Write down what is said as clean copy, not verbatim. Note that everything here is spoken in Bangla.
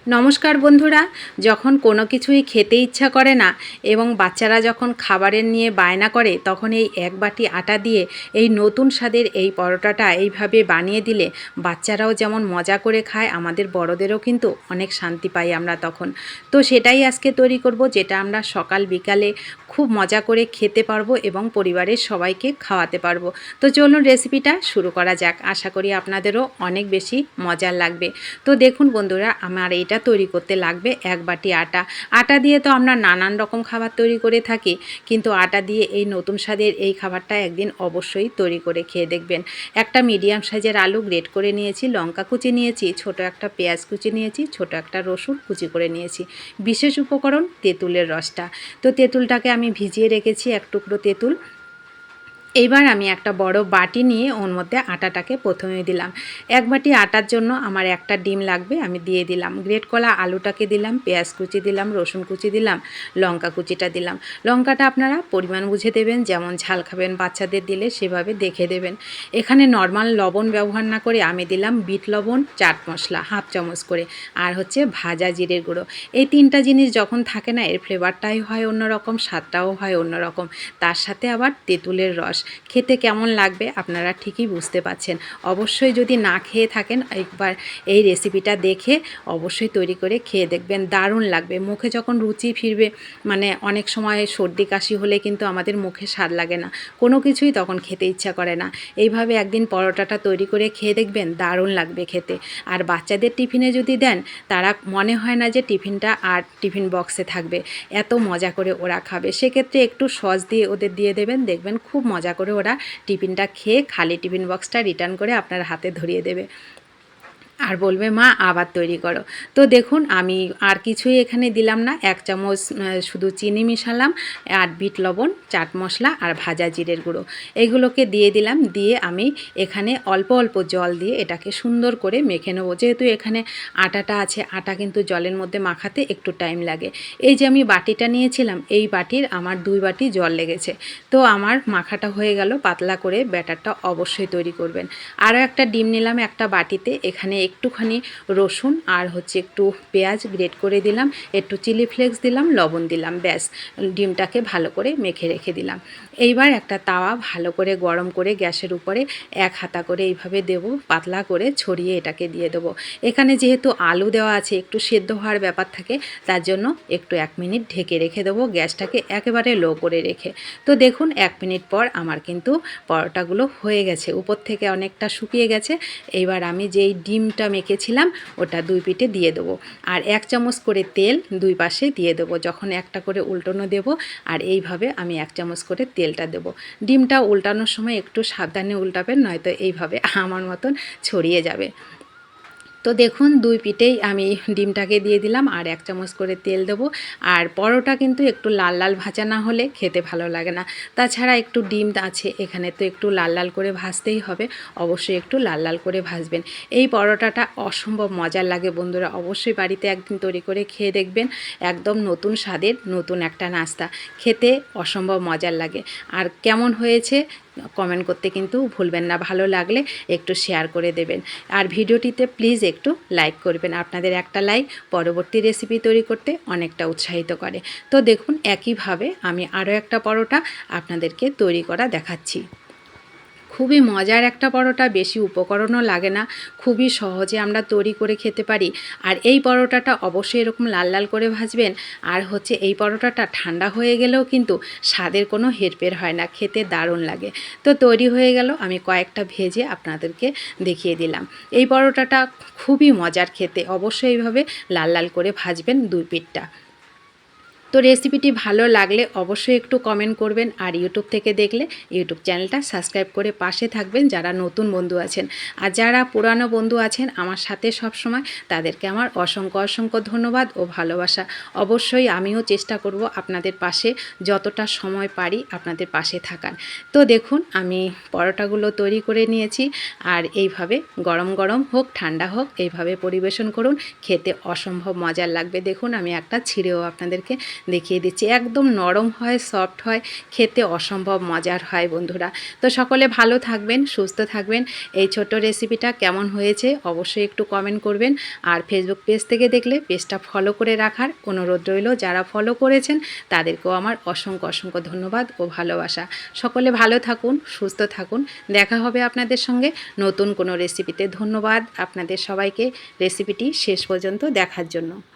নমস্কার বন্ধুরা, যখন কোনো কিছুই খেতে ইচ্ছা করে না এবং বাচ্চারা যখন খাবারের নিয়ে বায়না করে তখন এই এক বাটি আটা দিয়ে এই নতুন স্বাদের এই পরোটাটা এইভাবে বানিয়ে দিলে বাচ্চারাও যেমন মজা করে খায়, আমাদের বড়দেরও কিন্তু অনেক শান্তি পাই আমরা তখন। তো সেটাই আজকে তৈরি করব, যেটা আমরা সকাল বিকালে খুব মজা করে খেতে পারবো এবং পরিবারের সবাইকে খাওয়াতে পারবো। তো চলুন রেসিপিটা শুরু করা যাক, আশা করি আপনাদেরও অনেক বেশি মজার লাগবে। তো দেখুন বন্ধুরা, আমার এটা তৈরি করতে লাগবে এক বাটি আটা। আটা দিয়ে তো আমরা নানান রকম খাবার তৈরি করে থাকি, কিন্তু আটা দিয়ে এই নতুন স্বাদের এই খাবারটা একদিন অবশ্যই তৈরি করে খেয়ে দেখবেন। একটা মিডিয়াম সাইজের আলু গ্রেট করে নিয়েছি, লঙ্কা কুচি নিয়েছি, ছোট একটা পেঁয়াজ কুচি নিয়েছি, ছোট একটা রসুন কুচি করে নিয়েছি। বিশেষ উপকরণ তেঁতুলের রসটা। তো তেঁতুলটাকে আমি ভিজিয়ে রেখেছি, এক টুকরো তেঁতুল। এইবার আমি একটা বড় বাটি নিয়ে ওর মধ্যে আটাটাকে প্রথমে দিলাম। এক বাটি আটার জন্য আমার একটা ডিম লাগবে, আমি দিয়ে দিলাম। গ্রেট করা আলুটাকে দিলাম, পেঁয়াজ কুচি দিলাম, রসুন কুচি দিলাম, লঙ্কা কুচিটা দিলাম। লঙ্কাটা আপনারা পরিমাণ বুঝে দেবেন, যেমন ঝাল খাবেন বাচ্চাদের দিলে সেভাবে দেখে দেবেন। এখানে নর্মাল লবণ ব্যবহার না করে আমি দিলাম বিট লবণ, চাট মশলা হাফ চামচ করে, আর হচ্ছে ভাজা জিরের গুঁড়ো। এই তিনটা জিনিস যখন থাকে না, এর ফ্লেভারটাই হয় অন্যরকম, স্বাদটাও হয় অন্যরকম। তার সাথে আবার তেঁতুলের রস, খেতে কেমন লাগবে আপনারা ঠিকই বুঝতে পারছেন। অবশ্যই যদি না খেয়ে থাকেন, একবার এই রেসিপিটা দেখে অবশ্যই তৈরি করে খেয়ে দেখবেন, দারুণ লাগবে। মুখে যখন রুচি ফিরবে, মানে অনেক সময় সর্দি কাশি হলে কিন্তু আমাদের মুখে স্বাদ লাগে না, কোনো কিছুই তখন খেতে ইচ্ছা করে না। এইভাবে একদিন পরোটাটা তৈরি করে খেয়ে দেখবেন, দারুণ লাগবে খেতে। আর বাচ্চাদের টিফিনে যদি দেন, তারা মনে হয় না যে টিফিনটা আর টিফিন বক্সে থাকবে, এত মজা করে ওরা খাবে। সেক্ষেত্রে একটু সস দিয়ে ওদের দিয়ে দেবেন, দেখবেন খুব মজা করে ওরা টিফিনটা খেয়ে খালি টিফিন বক্সটা রিটার্ন করে আপনার হাতে ধরিয়ে দেবে আর বলবে মা আবার তৈরি করো। তো দেখুন আমি আর কিছুই এখানে দিলাম না, এক চামচ শুধু চিনি মিশালাম, আর বিট লবণ, চাট মশলা আর ভাজা জিরের গুঁড়ো এগুলোকে দিয়ে দিলাম। দিয়ে আমি এখানে অল্প অল্প জল দিয়ে এটাকে সুন্দর করে মেখে নেবো। যেহেতু এখানে আটাটা আছে, আটা কিন্তু জলের মধ্যে মাখাতে একটু টাইম লাগে। এই যে আমি বাটিটা নিয়েছিলাম, এই বাটির আমার 2 বাটি জল লেগেছে। তো আমার মাখাটা হয়ে গেল, পাতলা করে ব্যাটারটা অবশ্যই তৈরি করবেন। আরও একটা ডিম নিলাম একটা বাটিতে, এখানে একটুখানি রসুন আর হচ্ছে একটু পেঁয়াজ গ্রেট করে দিলাম, একটু চিলি ফ্লেক্স দিলাম, লবণ দিলাম, ব্যাস ডিমটাকে ভালো করে মেখে রেখে দিলাম। এইবার একটা তাওয়া ভালো করে গরম করে গ্যাসের উপরে এক হাতা করে এইভাবে দেবো, পাতলা করে ছড়িয়ে এটাকে দিয়ে দেবো। এখানে যেহেতু আলু দেওয়া আছে, একটু সেদ্ধ হওয়ার ব্যাপার থাকে, তার জন্য একটু 1 মিনিট ঢেকে রেখে দেবো, গ্যাসটাকে একেবারে লো করে রেখে। তো দেখুন 1 মিনিট পর আমার কিন্তু পরোটাগুলো হয়ে গেছে, উপর থেকে অনেকটা শুকিয়ে গেছে। এইবার আমি যেই ডিমটা মেখেছিলাম ওটা 2 পিঠে দিয়ে দেবো, আর 1 চামচ করে তেল 2 পাশে দিয়ে দেবো। যখন একটা করে উল্টানো দেবো, আর এইভাবে আমি 1 চামচ করে তেলটা দেবো। ডিমটা উল্টানোর সময় একটু সাবধানে উল্টাবেন, নয়তো এইভাবে আমার মতন ছড়িয়ে যাবে। তো দেখুন 2 পিঠেই আমি ডিমটাকে দিয়ে দিলাম আর 1 চামচ করে তেল দেবো। আর পরোটা কিন্তু একটু লাল লাল ভাজা না হলে খেতে ভালো লাগে না। তাছাড়া একটু ডিম আছে এখানে, তো একটু লাল লাল করে ভাজতেই হবে, অবশ্যই একটু লাল লাল করে ভাজবেন। এই পরোটাটা অসম্ভব মজার লাগে বন্ধুরা, অবশ্যই বাড়িতে একদিন তৈরি করে খেয়ে দেখবেন। একদম নতুন স্বাদের নতুন একটা নাস্তা, খেতে অসম্ভব মজার লাগে। আর কেমন হয়েছে কমেন্ট করতে কিন্তু ভুলবেন না, ভালো লাগলে একটু শেয়ার করে দেবেন। আর ভিডিওটিতে প্লিজ একটু লাইক করবেন, আপনাদের একটা লাইক পরবর্তী রেসিপি তৈরি করতে অনেকটা উৎসাহিত করে। তো দেখুন একইভাবে আমি আরও একটা পরোটা আপনাদেরকে তৈরি করা দেখাচ্ছি। খুবই মজার একটা পরোটা, বেশি উপকরণও লাগে না, খুবই সহজে আমরা তৈরি করে খেতে পারি। আর এই পরোটাটা অবশ্যই এরকম লাল লাল করে ভাজবেন। আর হচ্ছে এই পরোটাটা ঠান্ডা হয়ে গেলেও কিন্তু স্বাদের কোনো হেরফের হয় না, খেতে দারুণ লাগে। তো তৈরি হয়ে গেল, আমি কয়েকটা ভেজে আপনাদেরকে দেখিয়ে দিলাম। এই পরোটাটা খুবই মজার খেতে, অবশ্যই এইভাবে লাল লাল করে ভাজবেন 2 পিঠটা। তো রেসিপিটি ভালো লাগলে অবশ্যই একটু কমেন্ট করবেন, আর ইউটিউব থেকে দেখলে ইউটিউব চ্যানেলটা সাবস্ক্রাইব করে পাশে থাকবেন যারা নতুন বন্ধু আছেন। আর যারা পুরানো বন্ধু আছেন আমার সাথে সব সময়, তাদেরকে আমার অসংখ্য অসংখ্য ধন্যবাদ ও ভালোবাসা। অবশ্যই আমিও চেষ্টা করব আপনাদের পাশে যতটা সময় পারি আপনাদের পাশে থাকার। তো দেখুন আমি পরোটাগুলো তৈরি করে নিয়েছি, আর এইভাবে গরম গরম হোক ঠান্ডা হোক এইভাবে পরিবেশন করুন, খেতে অসম্ভব মজার লাগবে। দেখুন আমি একটা ছিঁড়েও আপনাদেরকে দেখিয়ে দিচ্ছি। একদম নরম হয়, সফট হয়, খেতে অসম্ভব মজার হয় বন্ধুরা। তো সকলে ভালো থাকবেন, সুস্থ থাকবেন। এই ছোট্ট রেসিপিটা কেমন হয়েছে অবশ্যই একটু কমেন্ট করবেন। আর ফেসবুক পেজ থেকে দেখলে পেজটা ফলো করে রাখার অনুরোধ রইল। যারা ফলো করেছেন তাদেরকেও আমার অসংখ্য অসংখ্য ধন্যবাদ ও ভালোবাসা। সকলে ভালো থাকুন, সুস্থ থাকুন। দেখা হবে আপনাদের সঙ্গে নতুন কোনো রেসিপিতে। ধন্যবাদ আপনাদের সবাইকে রেসিপিটি শেষ পর্যন্ত দেখার জন্য।